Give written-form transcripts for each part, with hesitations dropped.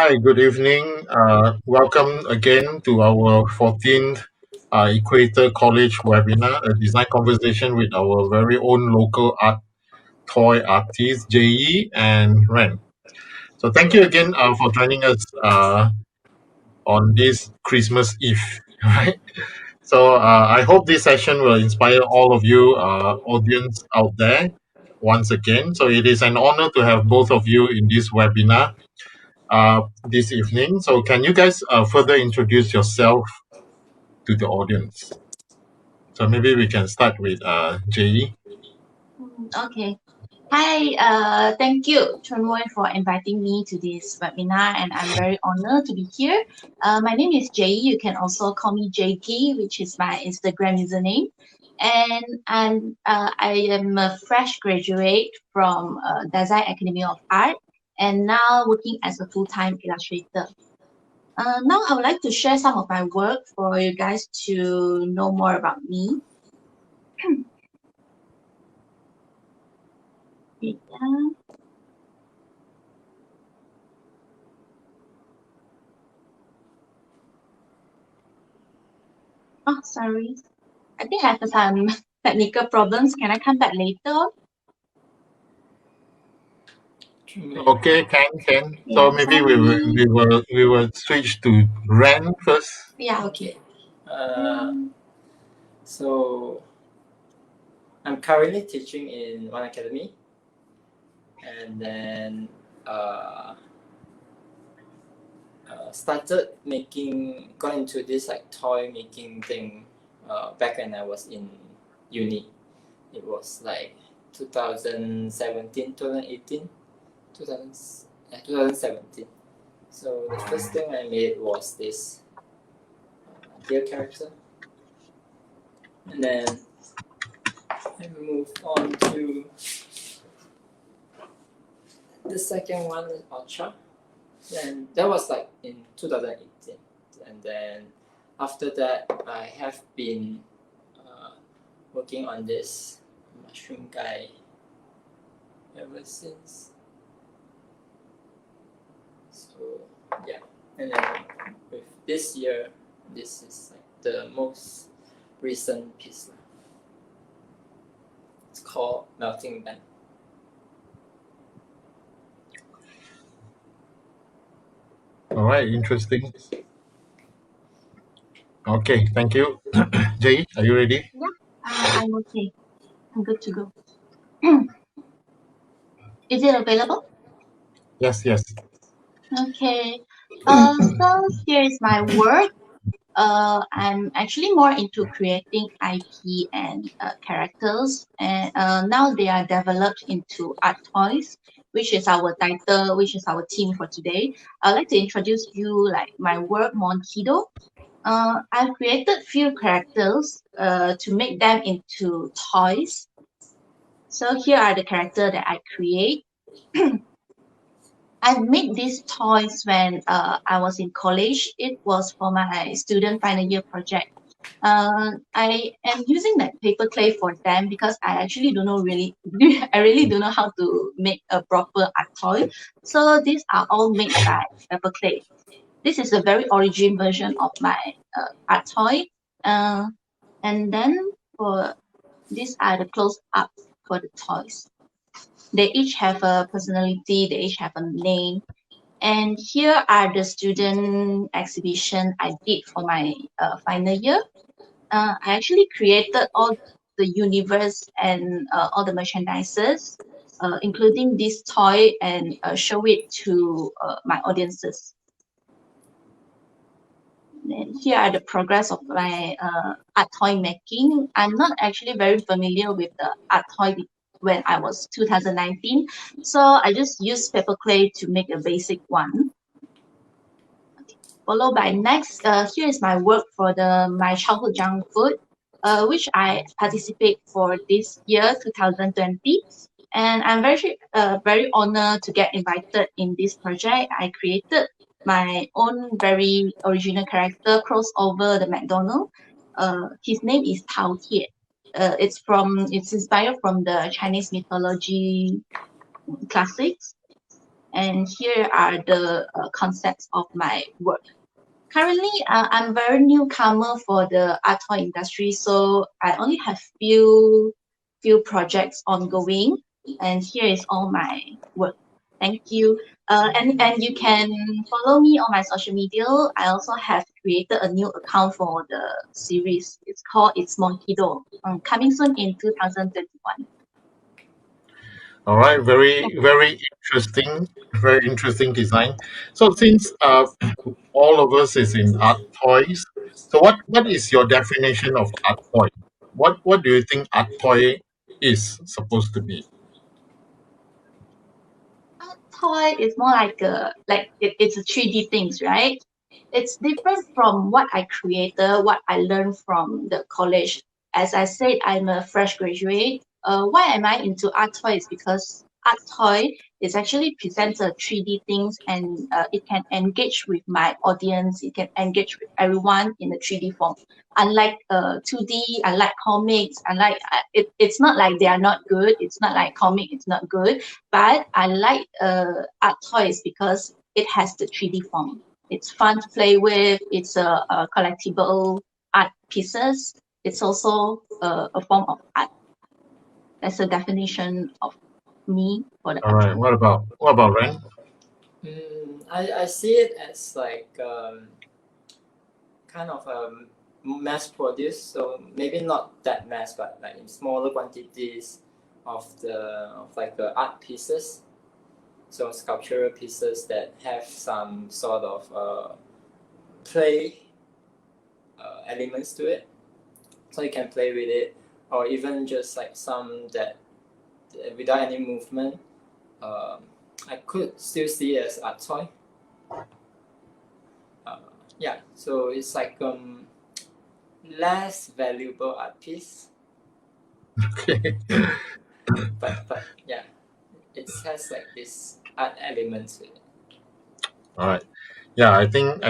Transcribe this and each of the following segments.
Hi, good evening. Welcome again to our 14th Equator College webinar, a design conversation with our very own local art toy artists, JE and Ren. So thank you again for joining us on this Christmas Eve. Right. So I hope this session will inspire all of you, audience out there, once again. So it is an honor to have both of you in this webinar this evening. So can you guys further introduce yourself to the audience? So maybe we can start with JE. Okay. Hi, thank you, Chunwei, for inviting me to this webinar, and I'm very honored to be here. My name is Jay. You can also call me JG, which is my Instagram username. And I am a fresh graduate from Design Academy of Art, and now working as a full-time illustrator. Now I would like to share some of my work for you guys to know more about me. Yeah. Oh, sorry. I think I have some technical problems. Can I come back later? Okay, can. So Yeah, maybe sorry. we will switch to Ren first. Yeah, okay. Uh, so I'm currently teaching in one academy, and then started got into this like toy making thing back when I was in uni. It was like 2017, 2018, 2017. So the first thing I made was this deer character, and then I moved on to the second one, Ultra. And that was like in 2018. And then after that, I have been working on this mushroom guy ever since. So yeah, and then with this year, this is like the most recent piece. It's called Melting Band. All right, interesting. Okay, thank you. JE, are you ready? Yeah, I'm okay. I'm good to go. Is it available? Yes. Okay. So here is my work. I'm actually more into creating IP and characters, and now they are developed into art toys, which is our title, which is our theme for today. I'd like to introduce you like my work, Monkido. I've created few characters to make them into toys. So here are the characters that I create. I made these toys when I was in college. It was for my student final year project. I am using that paper clay for them because I actually don't know really, I really don't know how to make a proper art toy. So these are all made by paper clay. This is a very origin version of my art toy. Uh, and then for these are the close up for the toys. They each have a personality, they each have a name. And here are the student exhibition I did for my final year. I actually created all the universe and all the merchandises, including this toy, and show it to my audiences. And here are the progress of my art toy making. I'm not actually very familiar with the art toy when I was 2019, so I just used paper clay to make a basic one. Followed by next, here is my work for the my childhood junk food, which I participate for this year 2020, and I'm very honored to get invited in this project. I created my own very original character crossover the McDonald. His name is Tao Tie. It's inspired from the Chinese mythology classics. and here are the concepts of my work. Currently, I'm very newcomer for the art toy industry, so I only have few projects ongoing, and here is all my work. Thank you. And you can follow me on my social media. I also have created a new account for the series. It's called It's Monkeydo. Coming soon in 2021. All right, very interesting design. So since all of us is in art toys, so what is your definition of art toy? What do you think art toy is supposed to be? Art toy is more like it's a 3D things, right? It's different from what I created, what I learned from the college. As I said, I'm a fresh graduate. Why am I into art toy? Is because art toy is actually presents a 3D things, and it can engage with my audience. It can engage with everyone in a 3D form. Unlike 2D, unlike comics, unlike it's not like they are not good. It's not like comic, it's not good. But I like art toys because it has the 3D form. It's fun to play with. It's a collectible art pieces. It's also a form of art. That's the definition of me for the All art right, toy. what about Ren? I see it as like kind of mass produced, so maybe not that mass, but like in smaller quantities of art pieces, so sculptural pieces that have some sort of play elements to it, so you can play with it, or even just like some that without any movement. I could still see it as art toy. Yeah, so it's like less valuable art piece, Okay. but yeah, it has like this art element to it. All right. Yeah, I think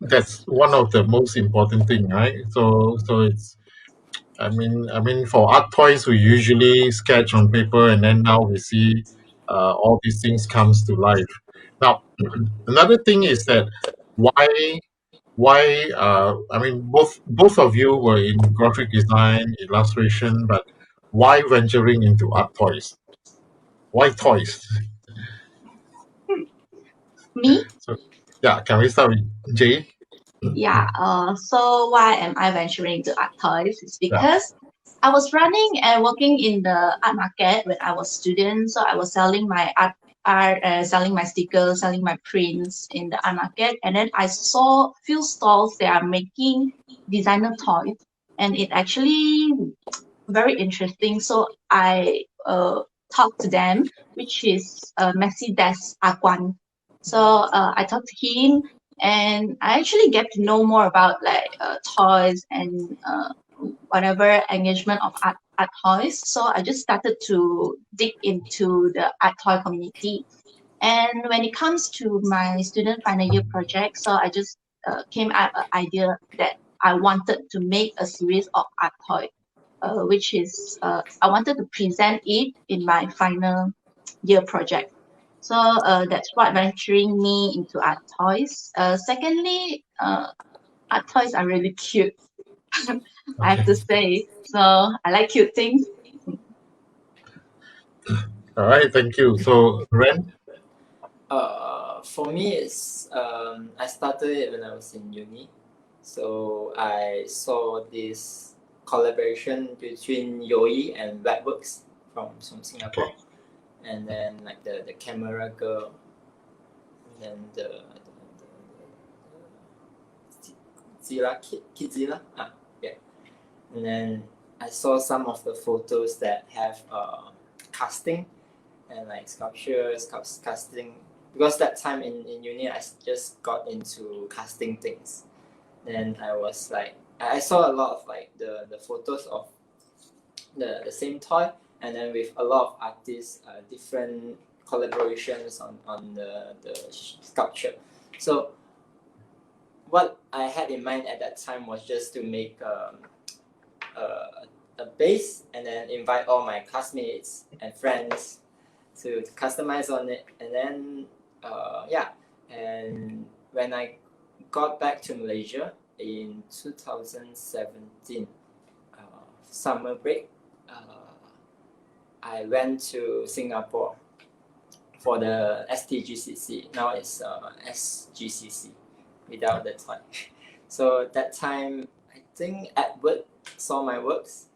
that's one of the most important thing, right? So it's I mean for art toys we usually sketch on paper and then now we see all these things comes to life. Now another thing is that why I mean both of you were in graphic design, illustration, but why venturing into art toys? Why toys? Me? So yeah, can we start with Jay? Yeah. So why am I venturing to art toys? It's Yeah. because I was running and working in the art market when I was student. So I was selling my art, selling my stickers, selling my prints in the art market. And then I saw few stalls that are making designer toys, and it actually very interesting. So I talked to them, which is Messi Des Aquan. So I talked to him, and I actually get to know more about like toys and whatever engagement of art toys. So I just started to dig into the art toy community. And when it comes to my student final year project, so I just came up an idea that I wanted to make a series of art toy, which is I wanted to present it in my final year project. So that's what venturing me into art toys. Secondly, art toys are really cute. I have Okay. to say. So I like cute things. All right, thank you. So Ren? For me, it's I started it when I was in uni, so I saw this collaboration between Yoi and Webworks from Singapore, Okay. and then like the camera girl, and then the Zilla Kidzilla, yeah, and then I saw some of the photos that have casting and like sculptures, casting. Because that time in uni, I just got into casting things. Then I was like, I saw a lot of like the photos of the same toy, and then with a lot of artists, different collaborations on the sculpture. So what I had in mind at that time was just to make a base and then invite all my classmates and friends to customize on it, and then and when I got back to Malaysia in 2017 summer break, I went to Singapore for the STGCC. Now it's SGCC without the toy. So that time, I think Edward saw my works,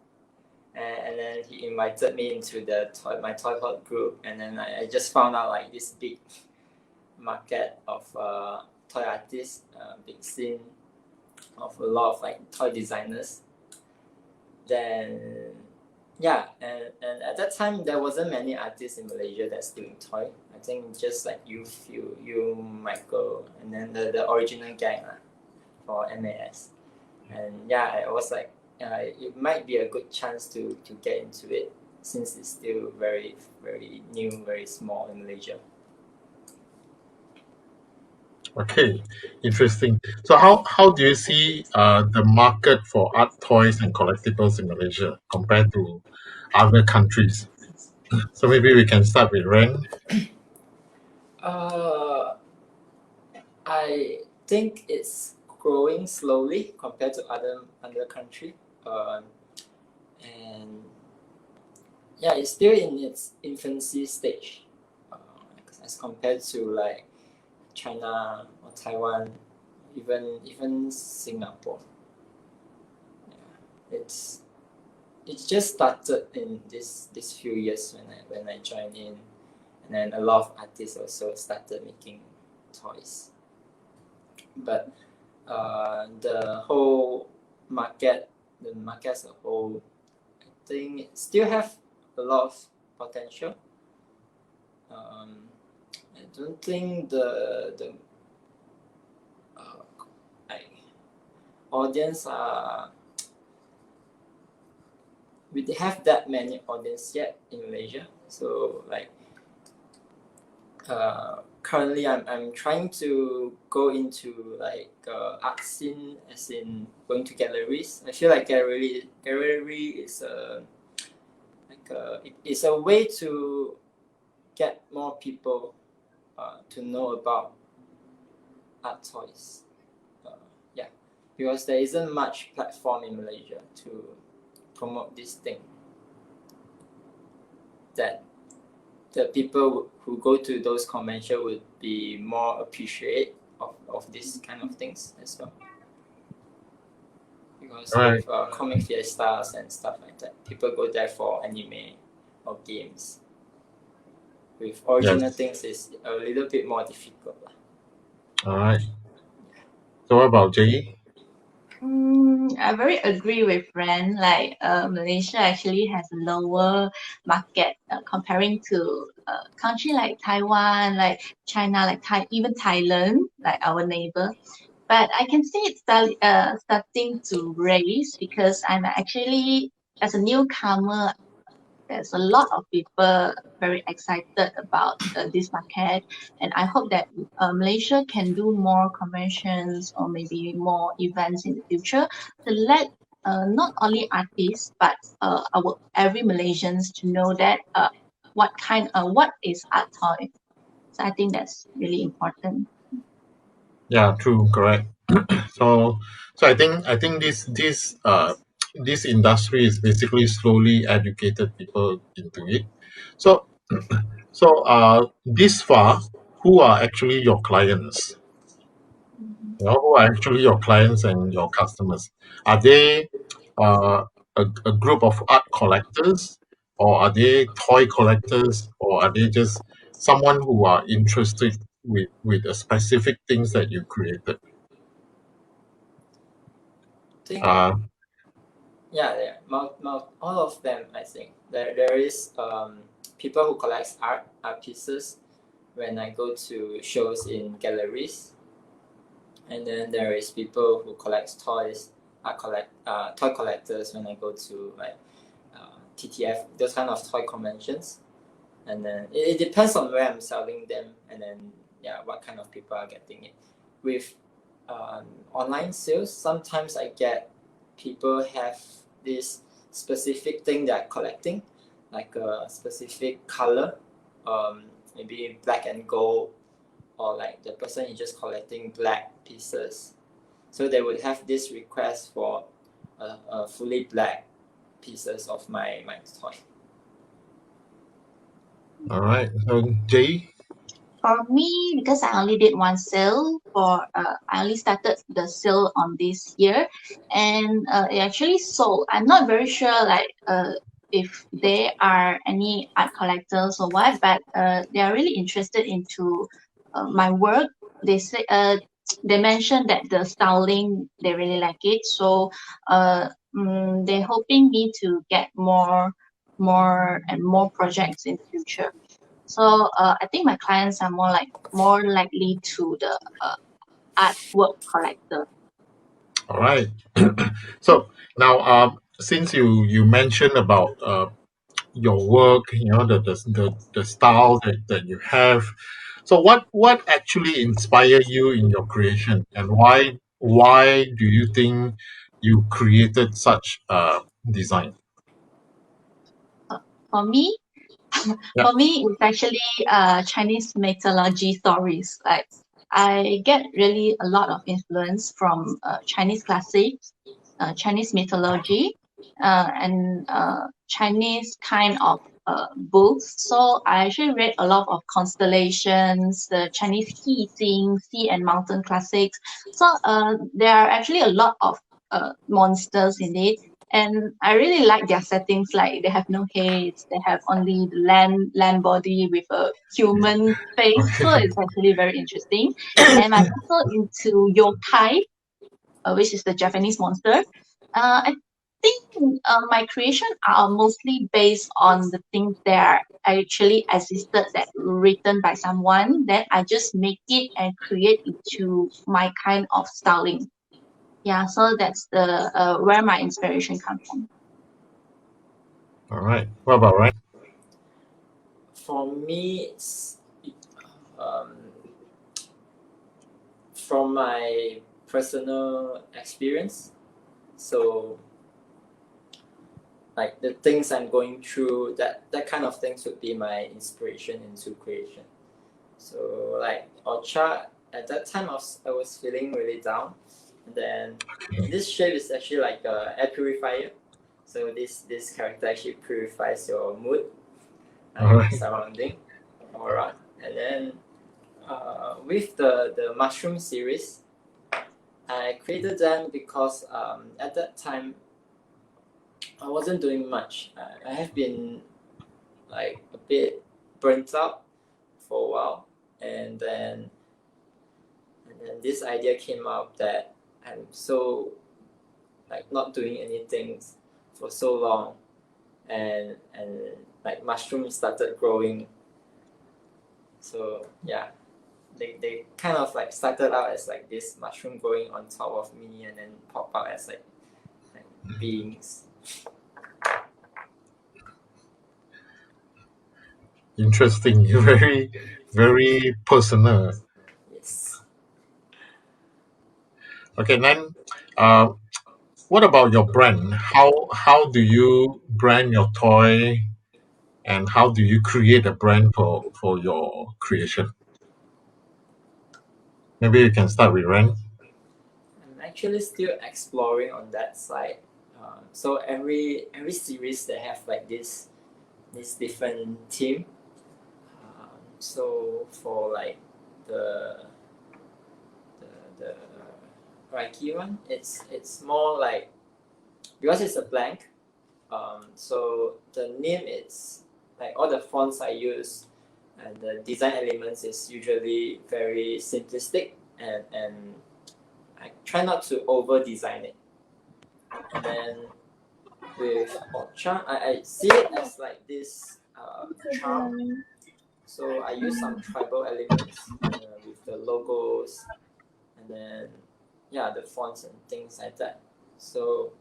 and then he invited me into my toy hot group, and then I just found out like this big market of toy artists, big scene of a lot of like toy designers. Then and at that time there wasn't many artists in Malaysia that's doing toy. I think just like you Michael, and then the original gang for MAS. And I was like, it might be a good chance to get into it since it's still very, very new, very small in Malaysia. Okay, interesting. So how do you see the market for art toys and collectibles in Malaysia compared to other countries? So maybe we can start with Ren. I think it's growing slowly compared to other country, and it's still in its infancy stage, as compared to like China or Taiwan, even Singapore. It's just started in this few years when I joined in, and then a lot of artists also started making toys. But the whole market as a whole, I think it still have a lot of potential. I don't think the audience we have that many audience yet in Malaysia. So like currently I'm trying to go into like art scene, as in going to galleries. I feel like gallery is it's a way to get more people to know about art toys. Because there isn't much platform in Malaysia to promote this thing that the people who go to those conventions would be more appreciate of this kind of things as well. Because with comic fiestas and stuff like that, people go there for anime or games. With original things, it's a little bit more difficult. All right. So what about Jay? I very agree with Ren. Like Malaysia actually has a lower market comparing to country like Taiwan, like China, like even Thailand, like our neighbor. But I can see it's starting to raise because I'm actually, as a newcomer, there's a lot of people very excited about this market, and I hope that Malaysia can do more conventions or maybe more events in the future to let not only artists but our every Malaysians to know that what is art toy. So I think that's really important. Yeah, true, correct. So I think this industry is basically slowly educated people into it. So this far, who are actually your clients? Who are actually your clients and your customers? Are they a group of art collectors, or are they toy collectors, or are they just someone who are interested with the specific things that you created? I think Uh, all of them. I think there is people who collect art pieces when I go to shows in galleries, and then there is people who collect toys, toy collectors when I go to like TTF, those kind of toy conventions, and then it depends on where I'm selling them, and then what kind of people are getting it. With online sales, sometimes I get people have this specific thing they're collecting, like a specific color maybe black and gold, or like the person is just collecting black pieces. So they would have this request for a fully black pieces of my toy. All right. So Jay. For me, because I only did one sale I only started the sale on this year, and it actually sold. I'm not very sure if they are any art collectors or what, but they are really interested into my work. They say they mentioned that the styling they really like it, so they're hoping me to get more and more projects in future. So I think my clients are more likely to the artwork collector. All right. So now, since you mentioned about your work, the style that you have. So what actually inspired you in your creation, and why do you think you created such design? Uh, for me, Yeah. for me, it's actually Chinese mythology stories. Like I get really a lot of influence from Chinese classics, Chinese mythology, and Chinese kind of books. So I actually read a lot of constellations, the Chinese sea and mountain classics. So there are actually a lot of monsters in it. And I really like their settings. Like they have no heads, they have only the land body with a human face. So Okay. it's actually very interesting. And I'm also into yokai, which is the Japanese monster. I think my creation are mostly based on the things that actually existed that written by someone. Then I just make it and create into my kind of styling. Yeah, so that's the where my inspiration comes from. All right. What about Ryan? For me, it's um, from my personal experience. So like the things I'm going through, that kind of things would be my inspiration into creation. So like Ocha, at that time I was feeling really down, and then this shape is actually like a air purifier. So this character actually purifies your mood, All like right. surrounding, aura, and then with the mushroom series, I created them because at that time I wasn't doing much. I have been like a bit burnt out for a while, and then this idea came up that I'm so like not doing anything for so long, and like mushrooms started growing. So yeah, they kind of like started out as like this mushroom growing on top of me, and then pop out as like beings. Interesting. Very, very personal. Yes. Okay, then, uh, what about your brand? How do you brand your toy, and how do you create a brand for your creation? Maybe you can start with Ren. I'm actually still exploring on that side. So every series they have like this different theme. So for like the the Reiki one, it's more like because it's a blank. So the name it's like all the fonts I use and the design elements is usually very simplistic, and I try not to over design it. And then with Ocha, I see it as like this charm. So I use some tribal elements with the logos, and then yeah, the fonts and things like that. So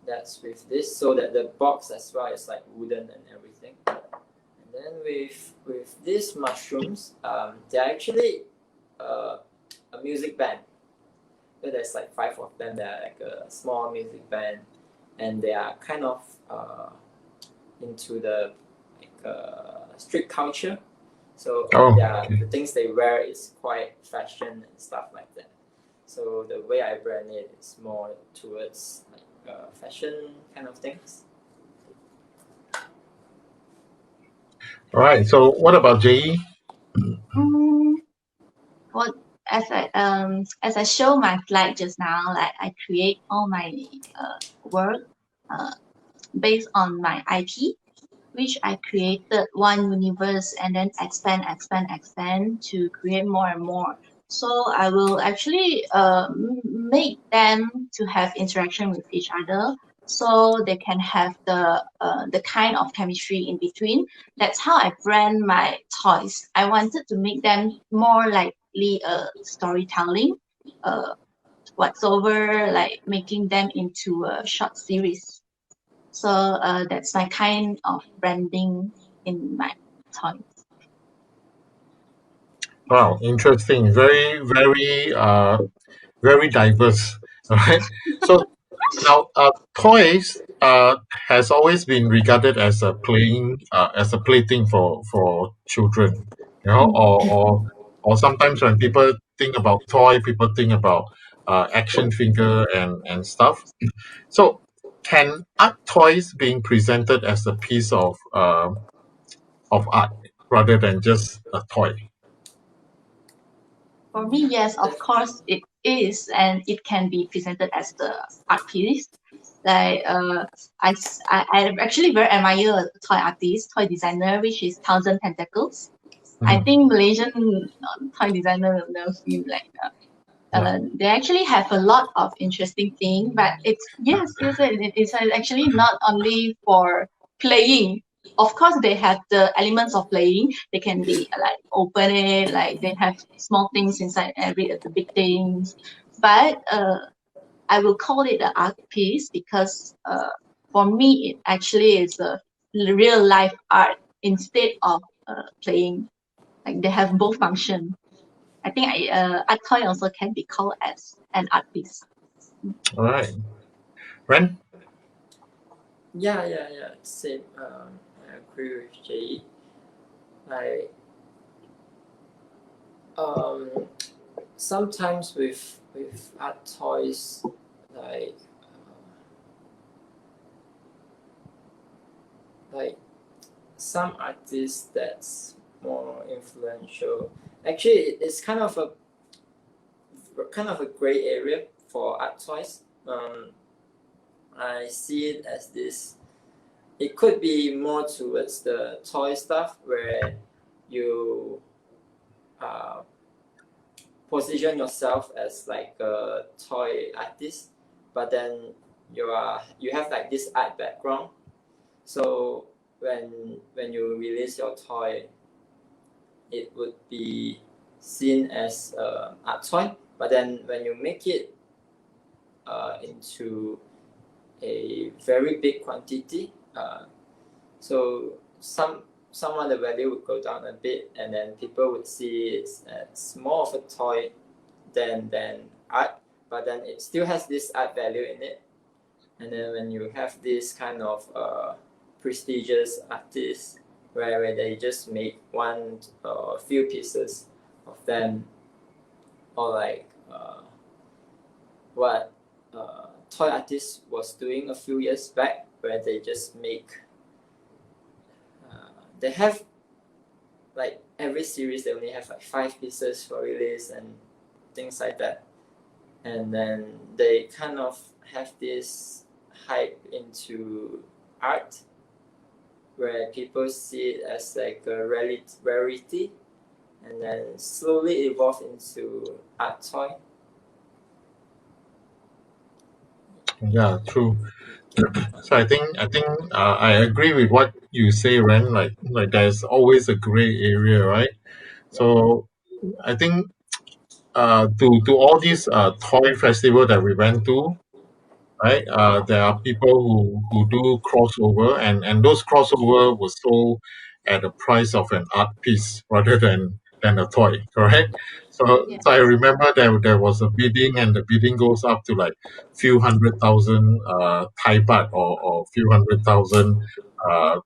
that's with this. So that the box as well is like wooden and everything. And then with these mushrooms, they're actually uh, a music band. So there's like five of them. They're like a small music band, and they are kind of into the like street culture. So Oh, the okay. things they wear is quite fashion and stuff like that. So the way I brand it is more towards like fashion kind of things. All right. So what about JE? Mm, what as I show my slide just now, like I create all my work uh, based on my IP, which I created one universe and then expand to create more and more. So I will actually make them to have interaction with each other, so they can have the kind of chemistry in between. That's how I brand my toys. I wanted to make them more likely storytelling, uh, whatsoever, like making them into a short series. So that's my kind of branding in my toys. Wow, interesting. Very diverse. All right. So now, toys has always been regarded as a plaything for children. You know, or sometimes when people think about toy, people think about action figure and stuff. So, can art toys being presented as a piece of art rather than just a toy? For me, yes, of course it is, and it can be presented as the art piece. Like I actually very admire a toy artist, toy designer, which is Thousand Tentacles. I Mhm. think Malaysian toy designer will know him. Like Yeah. they actually have a lot of interesting thing, but it's yes, it's actually not only for playing. Of course, they have the elements of playing. They can be like open it, like they have small things inside every the big things. But I will call it an art piece because for me it actually is a real life art instead of playing. Like they have both function. I think art toy also can be called as an art piece. All right. Ren? Yeah. Same. I agree with Jay. Like um, sometimes with art toys, like like some artists that's more influential. Actually, it's kind of a gray area for art toys. I see it as this. It could be more towards the toy stuff where you uh, position yourself as like a toy artist, but then you have like this art background. So when you release your toy, it would be seen as a art toy. But then when you make it into a very big quantity, so some of the value would go down a bit, and then people would see it as more of a toy than art. But then it still has this art value in it. And then when you have this kind of prestigious artists where they just make one few pieces of them, or like what toy artist was doing a few years back, where they just make they have like every series they only have like 5 pieces for release and things like that, and then they kind of have this hype into art where people see it as like a rarity, and then slowly evolve into art toy. Yeah, true. So I agree with what you say, Ren. Like there's always a gray area, right? Yeah. So I think to all these toy festival that we went to, right? There are people who do crossover, and those crossover was sold at the price of an art piece rather than a toy, correct? Yeah. So I remember there was a bidding, and the bidding goes up to like few hundred thousand Thai baht, or few hundred thousand uh,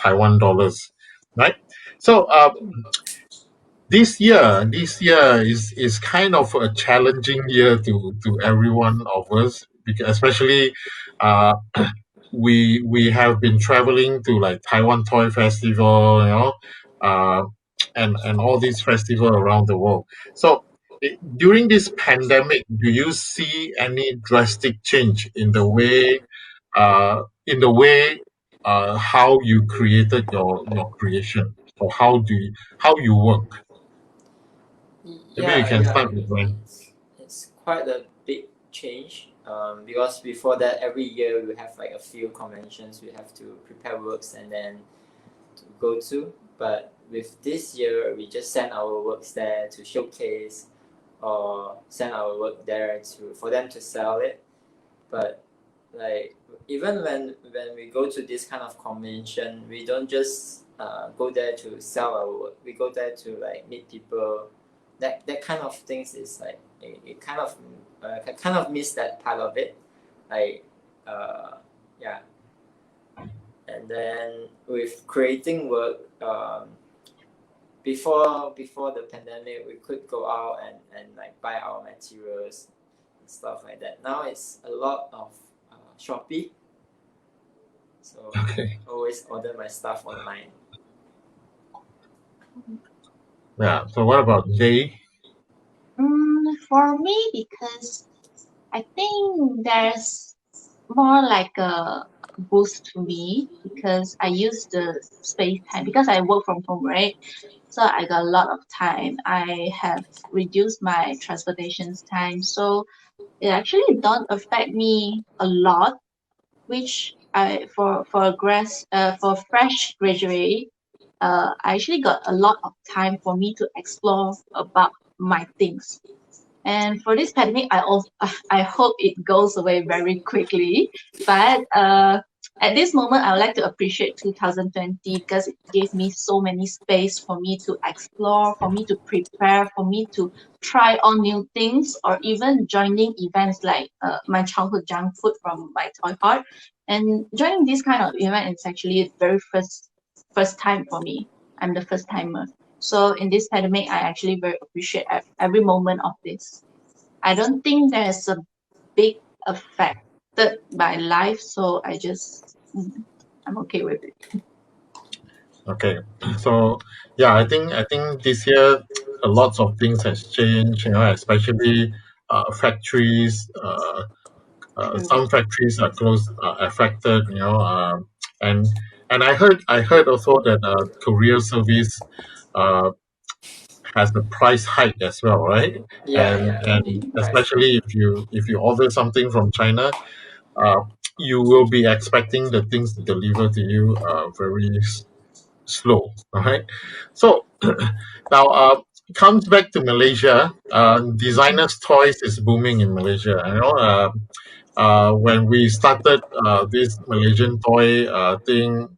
Taiwan dollars, right? So this year is kind of a challenging year to every one of us, because especially uh we have been traveling to like Taiwan Toy Festival, uh and all these festivals around the world. So during this pandemic, do you see any drastic change in the way how you created your creation, or how you work? Maybe you Yeah, can yeah, start with Ryan. it's quite a big change. Because before that, every year we have like a few conventions we have to prepare works and then to go to. But with this year, we just send our works there to showcase, or send our work there to for them to sell it. But like even when we go to this kind of convention, we don't just go there to sell our work. We go there to like meet people. That kind of things is like it kind of miss that part of it. Like yeah, and then with creating work, before the pandemic, we could go out and like buy our materials and stuff like that. Now it's a lot of Shopee, so Okay. always order my stuff online. Yeah. So what about Jay? For me, because I think there's more like a boost to me because I use the space time because I work from home, right? So I got a lot of time. I have reduced my transportation time, so it actually don't affect me a lot. Which I for a for fresh graduate, I actually got a lot of time for me to explore about my things. And for this pandemic, I also I hope it goes away very quickly. But at this moment, I would like to appreciate 2020 because it gave me so many space for me to explore, for me to prepare, for me to try on new things, or even joining events like my childhood junk food from my toy heart. And joining this kind of event is actually the very first time for me. I'm the first timer. So in this pandemic, I actually very appreciate every moment of this. I don't think there's a big affected by life, so I'm okay with it. Okay. So yeah, I think this year a lots of things has changed. Especially factories. True. Some factories are closed, affected. And and I heard also that courier service uh, has the price hike as well, right? Yeah, And big price hike. especially if you order something from China, uh, you will be expecting the things to deliver to you very slow, right? So now comes back to Malaysia. Designers toys is booming in Malaysia. When we started this Malaysian toy thing,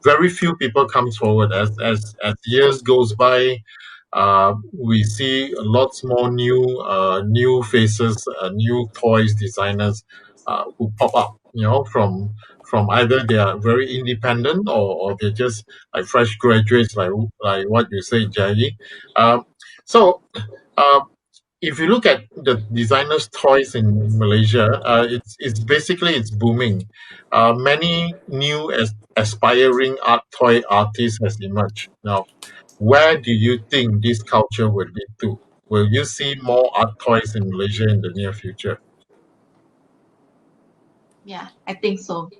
very few people comes forward. As years goes by, we see lots more new faces, new toys designers who pop up. From either they are very independent, or they're just like fresh graduates, like what you say, Jackie. Um, so uh, if you look at the designers' toys in Malaysia, it's booming. Many new aspiring art toy artists has emerged. Now, where do you think this culture will lead to? Will you see more art toys in Malaysia in the near future? Yeah, I think so.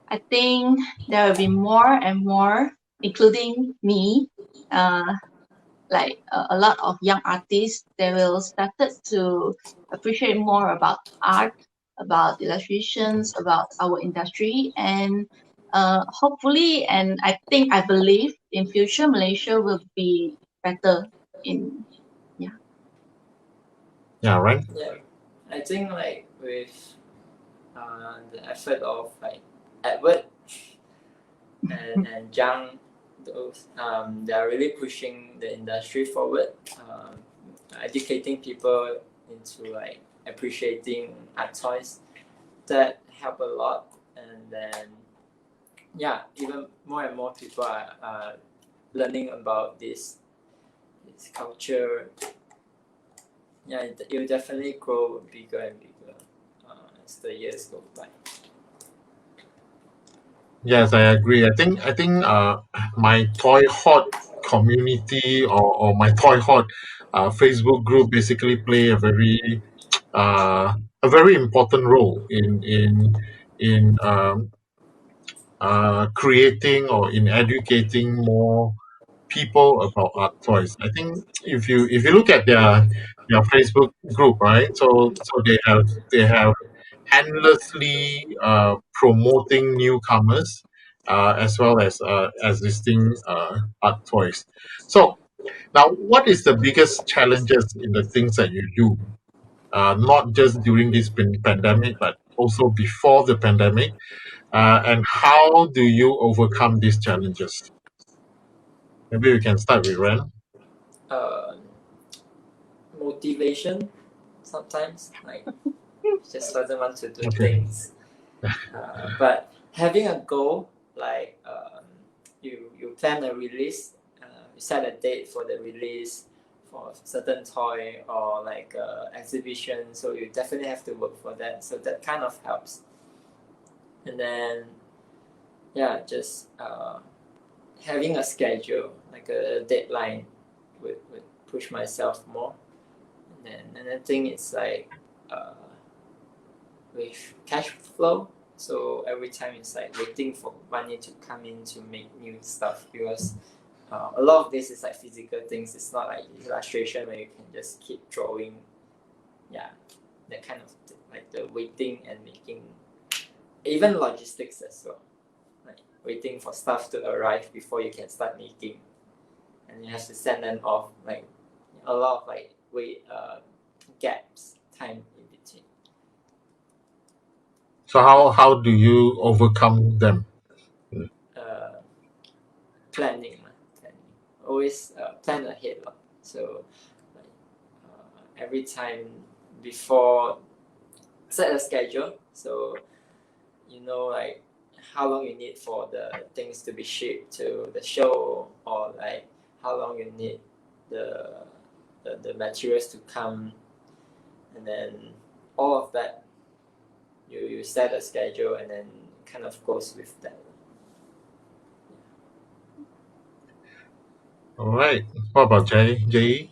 I think there will be more and more, including me, uh, like a lot of young artists, they will started to appreciate more about art, about illustrations, about our industry, and hopefully, and I believe in future Malaysia will be better in yeah. Yeah, right. Yeah, I think like with the effort of like Edward and Zhang, those they are really pushing the industry forward, educating people into like appreciating art toys. That help a lot, and then yeah, even more and more people are learning about this its culture. Yeah, it will definitely grow bigger and bigger as the years go by. Yes, I agree. I think my toy hot community or my toy hot Facebook group basically play a very important role in creating or in educating more people about art toys. I think if you look at their Facebook group, right? So they have endlessly promoting newcomers as well as existing art toys. So now, what is the biggest challenges in the things that you do? Not just during this pandemic, but also before the pandemic, and how do you overcome these challenges? Maybe we can start with Ren. Uh, Motivation sometimes, like just doesn't want to do Okay. things. But having a goal, like you plan a release, you set a date for the release for a certain toy or like exhibition. So you definitely have to work for that. So that kind of helps. And then just having a schedule, like a deadline, would push myself more. And then another thing is like with cash flow. So every time it's like waiting for money to come in to make new stuff, because a lot of this is like physical things. It's not like illustration where you can just keep drawing. Yeah, that kind of like the waiting and making, even logistics as well. Like waiting for stuff to arrive before you can start making, and you have to send them off. Like a lot of like gaps, time in between. So how do you overcome them? uh, planning. Always plan ahead. So like, every time before, set a schedule. So you know like how long you need for the things to be shipped to the show, or like how long you need the materials to come, and then all of that you set a schedule and then kind of goes with that. All right. What about Jay?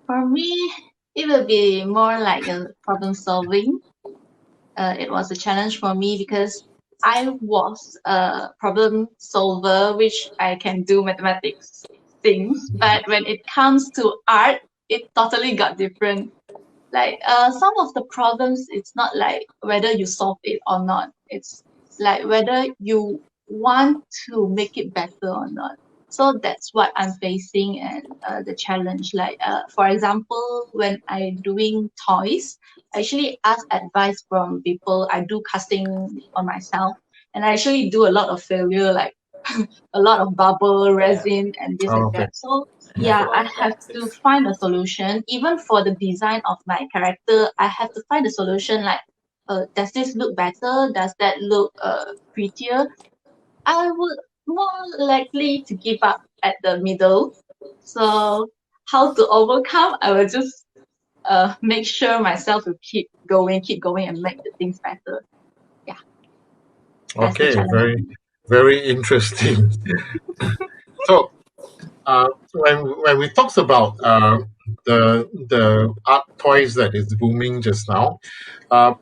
For me, it will be more like a problem solving. It was a challenge for me because I was a problem solver, which I can do mathematics things. But when it comes to art, it totally got different. Like some of the problems, it's not like whether you solve it or not. It's like whether you want to make it better or not. So that's what I'm facing and the challenge. Like for example, when I doing toys, I actually ask advice from people. I do casting on myself, and I actually do a lot of failure, like a lot of bubble Yeah, resin and this Oh, and okay. that. So I have a yeah, lot I of have that too. to find a solution. Even for the design of my character, I have to find a solution. Like, does this look better? Does that look prettier? I would more likely to give up at the middle. So how to overcome? I will just make sure myself to keep going, and make the things better. Yeah, that's the Okay, challenge. very interesting. So when we talked about the art toys that is booming just now, uh,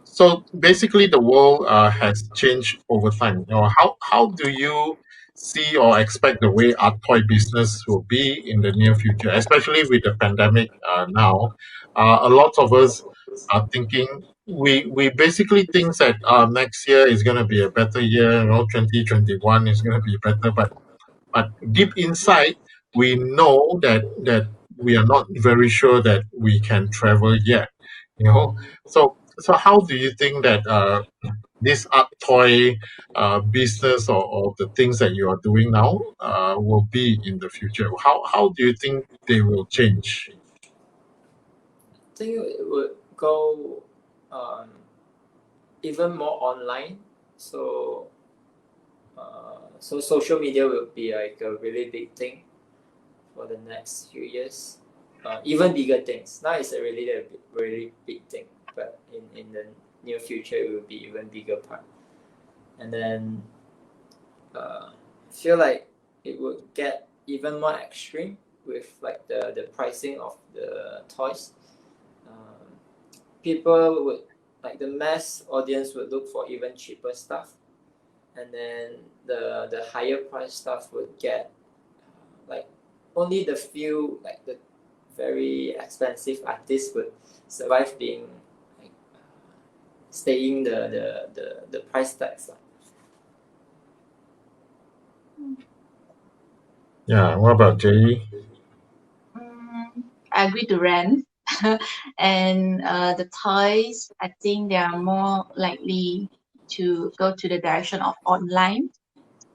so basically the world has changed over time. You know, how do you see or expect the way art toy business will be in the near future, especially with the pandemic now? A lot of us are thinking. We basically think that next year is going to be a better year. 2021 is going to be better, but deep inside we know that we are not very sure that we can travel yet. So how do you think that this art toy business or the things that you are doing now will be in the future? How do you think they will change? I think it would go um, even more online. So so social media will be like a really big thing for the next few years. Even bigger things. Now it's a really big thing, but in the near future it will be even bigger part. And then I feel like it would get even more extreme with like the pricing of the toys. People would, like the mass audience would look for even cheaper stuff, and then the higher price stuff would get like only the few, like the very expensive artists would survive being like staying the price tags. Yeah. What about Jay? I agree to rent. And the toys, I think they are more likely to go to the direction of online,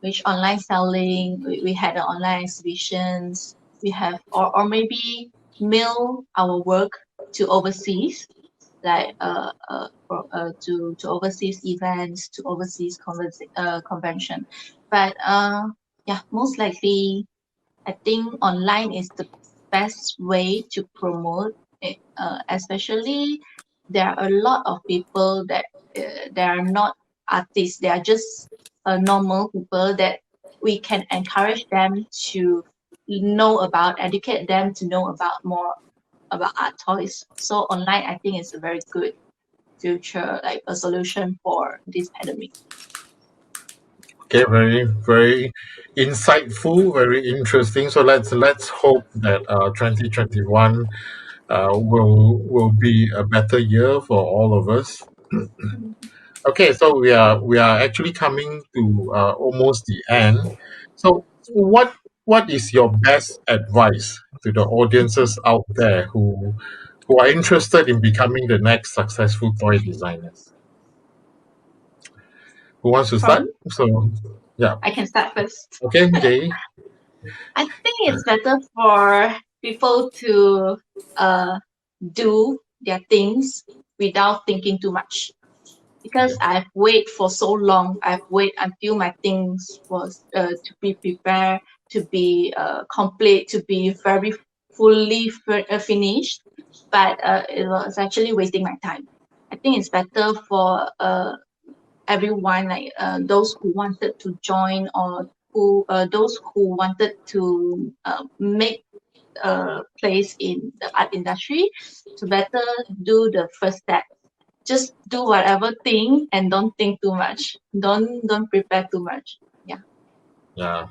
which online selling, we had the online exhibitions, we have, or maybe mail our work to overseas, like to overseas events, to overseas convention. But yeah, most likely I think online is the best way to promote it, especially there are a lot of people that they are not artists, they are just normal people that we can encourage them to know about, educate them to know about more about art toys. So online, I think is a very good future, like a solution for this pandemic. Okay, very insightful, very interesting. So let's hope that 2021 will be a better year for all of us. Okay, so we are actually coming to almost the end. So what is your best advice to the audiences out there who are interested in becoming the next successful toy designers? Who wants to For start? me, So yeah, I can start first. okay, Jay. I think it's better for people to do their things without thinking too much. Because I've waited for so long, I've waited until my things was to be prepared, to be complete, to be very fully finished. But it was actually wasting my time. I think it's better for everyone, like those who wanted to join or who those who wanted to make a place in the art industry, to better do the first step. Just do whatever thing and don't think too much. Don't prepare too much. Yeah. Yeah,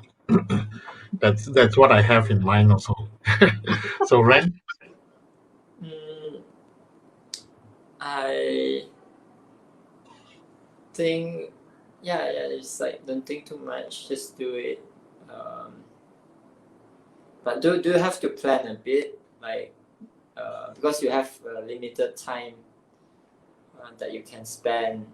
that's what I have in mind also. So Ren, Mm, I think yeah, it's like don't think too much, just do it. But do have to plan a bit, like because you have a limited time that you can spend,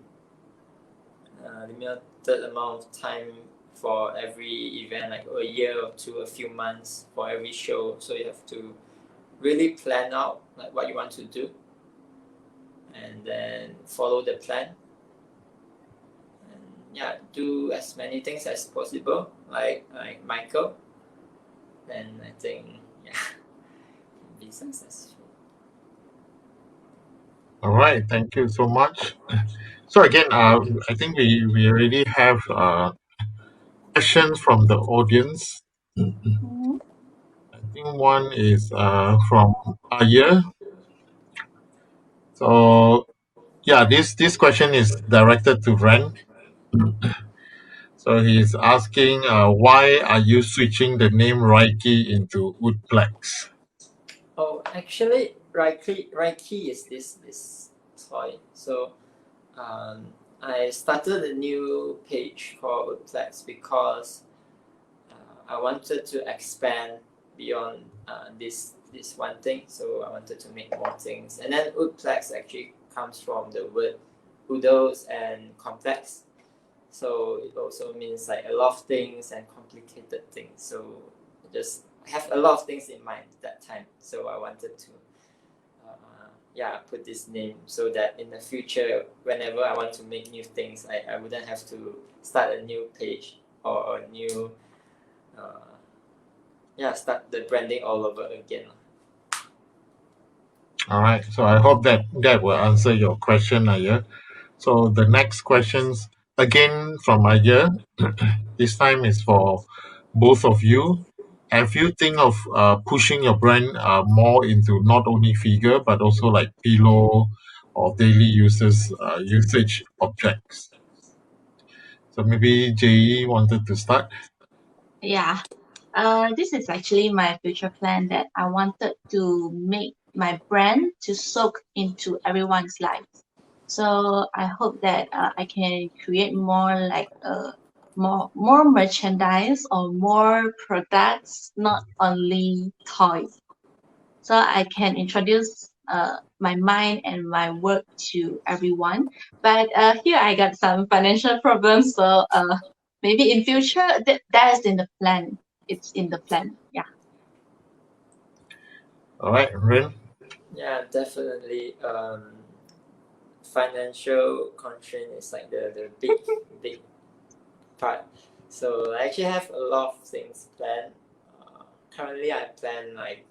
limited amount of time for every event, like a year or two, a few months for every show. So you have to really plan out like what you want to do, and then follow the plan. And yeah, do as many things as possible, like Michael. Then I think yeah, be successful. all right, thank you so much. So again, I think we already have questions from the audience. Mhm. I think one is from Aya. So yeah, this question is directed to Ren. So he's asking, why are you switching the name Reiki into Woodplex? Oh, actually, Reiki is this toy. So I started a new page called Plex because I wanted to expand beyond this one thing. So I wanted to make more things, and then Woodplex actually comes from the word oodles and complex. So it also means like a lot of things and complicated things. So I just have a lot of things in mind that time. So I wanted to put this name so that in the future, whenever I want to make new things, I wouldn't have to start a new page or a new start the branding all over again. All right. So I hope that will answer your question, Aya. So the next questions again from Aya. This time is for both of you. Have you think of pushing your brand more into not only figure but also like pillow or daily usage objects? So maybe Jay wanted to start. Yeah. This is actually my future plan that I wanted to make my brand to soak into everyone's life. So I hope that I can create more like more merchandise or more products, not only toys. So I can introduce my mind and my work to everyone. But here I got some financial problems, so maybe in future that is in the plan. It's in the plan. Yeah. All right, Rin. Yeah, definitely. Financial constraint is like the big part. So I actually have a lot of things planned. Currently, I plan I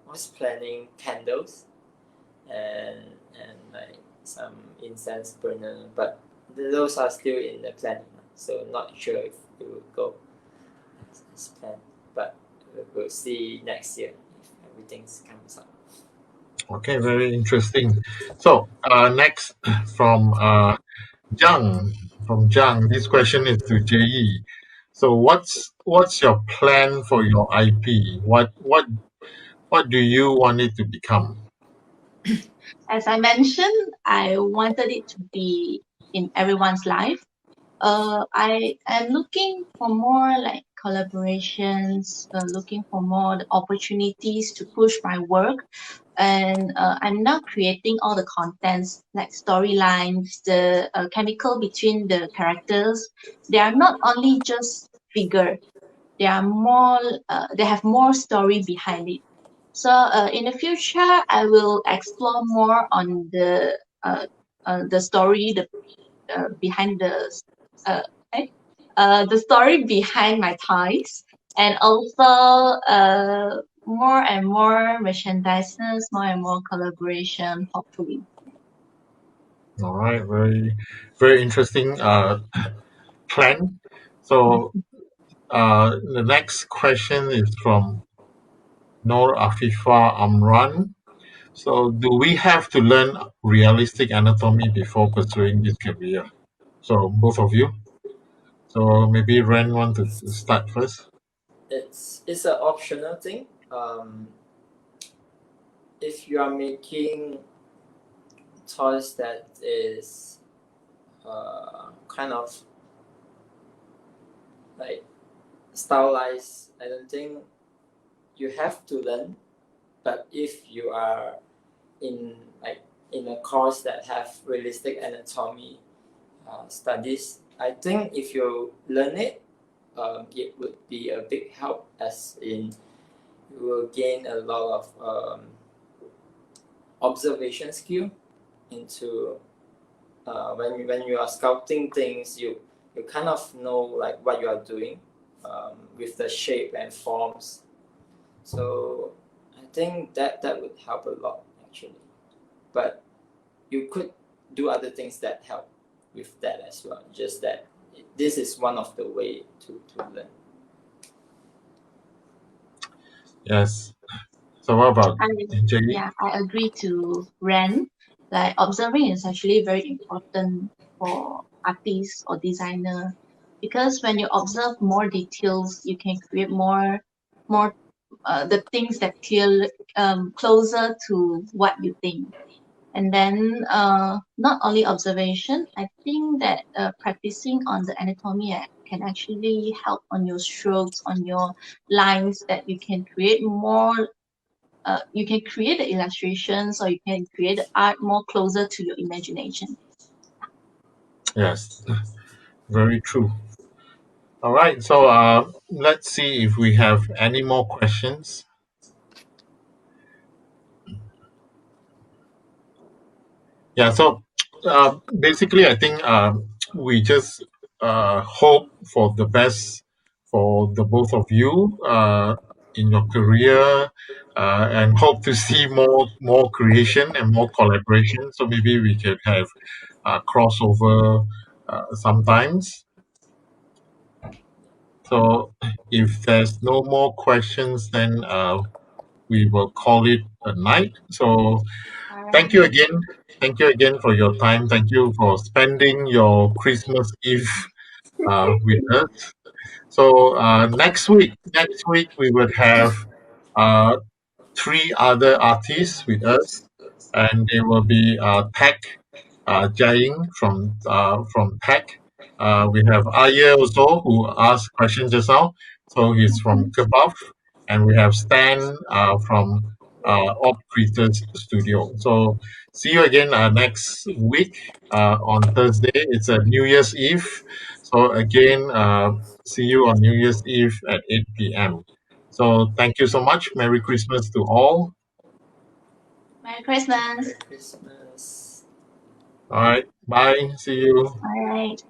was planning candles and like some incense burner, but those are still in the planning. So not sure if it will go as planned, but we'll see next year if everything comes up. Okay, very interesting. So next from Zhang, this question is to JE. So what's your plan for your IP? What do you want it to become? As I mentioned, I wanted it to be in everyone's life. I am looking for more like collaborations, looking for more the opportunities to push my work. And I'm now creating all the contents like storylines, the chemical between the characters. They are not only just figure, they are more, they have more story behind it. So in the future, I will explore more on the story, behind uh, eh, the story behind my toys, and also more and more merchandises, more and more collaboration, hopefully. All right, very interesting plan. So the next question is from Noor Afifa Amran. So do we have to learn realistic anatomy before pursuing this career? So both of you. So maybe Ren want to start first. It's an optional thing. If you are making toys that is kind of like stylized, I don't think you have to learn. But if you are in like in a course that have realistic anatomy studies, I think if you learn it, it would be a big help. As in, you will gain a lot of observation skill into when you are sculpting things, you kind of know like what you are doing with the shape and forms. So I think that would help a lot actually. But you could do other things that help with that as well. Just that this is one of the way to learn. Yes. So what about I Jay? Yeah, I agree to Ren. Like observing is actually very important for artists or designer because when you observe more details, you can create more the things that feel closer to what you think. And then not only observation, I think that practicing on the anatomy can actually help on your strokes, on your lines, that you can create more. You can create the illustrations or you can create the art more closer to your imagination. Yes, very true. All right. So let's see if we have any more questions. Yeah. So basically, I think we just hope for the best for the both of you in your career, and hope to see more creation and more collaboration. So maybe we can have crossover sometimes. So if there's no more questions, then we will call it a night. So All right. thank you again. Thank you again for your time. Thank you for spending your Christmas Eve with us. So next week we would have uh, three other artists with us, and they will be Tech, Jiaying from Tech. We have Aya also who asked questions just now, so he's from Kebab, and we have Stan from Op Creators Studio. So see you again next week on Thursday. It's a New Year's Eve, so again see you on New Year's Eve at 8 p.m. So thank you so much. Merry Christmas to all. Merry Christmas. Merry Christmas. All right. Bye. See you. All right.